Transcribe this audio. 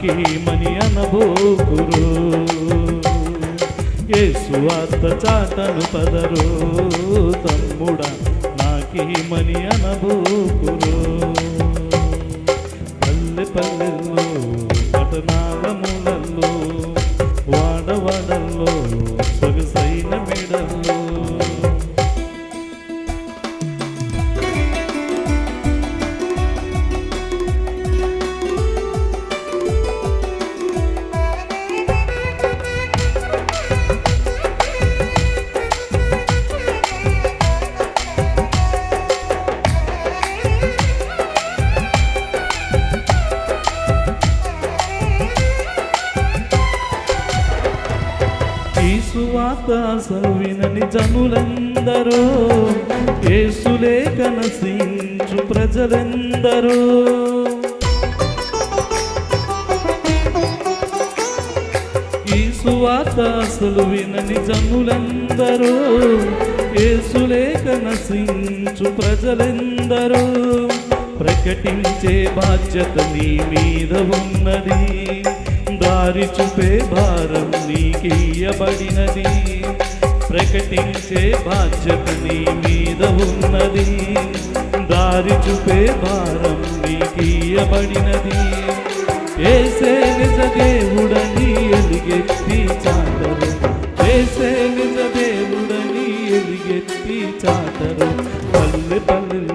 నాకేమని అనబోకురు. యేసు వార్త చాటను పదరు తమ్ముడా, నాకేమని అనబోకురు. పల్లె పల్లెల్లో పట్టణాల మూలల్లో వాడవాడల్లో సొగసైన మెడల్లో సువార్త అసలు వినని జనులందరూ, యేసులే కనసించు ప్రజలెందరూ. ఈ సువార్త అసలు వినని జనులందరూ, యేసులే కనసించు ప్రజలెందరూ. ప్రకటించే బాధ్యత నీ మీద ఉన్నది, దారి చూపే భారం నీకియ్యబడినది. ప్రకటించే బాధ్యత నీ మీద ఉన్నది, దారి చూపే భారం నీకియ్యబడినది. యేసే నిజ దేవుడని ఎలుగెత్తి చాటరు, యేసే నిజ దేవుడని ఎలుగెత్తి చాటరు. పల్లె పల్లె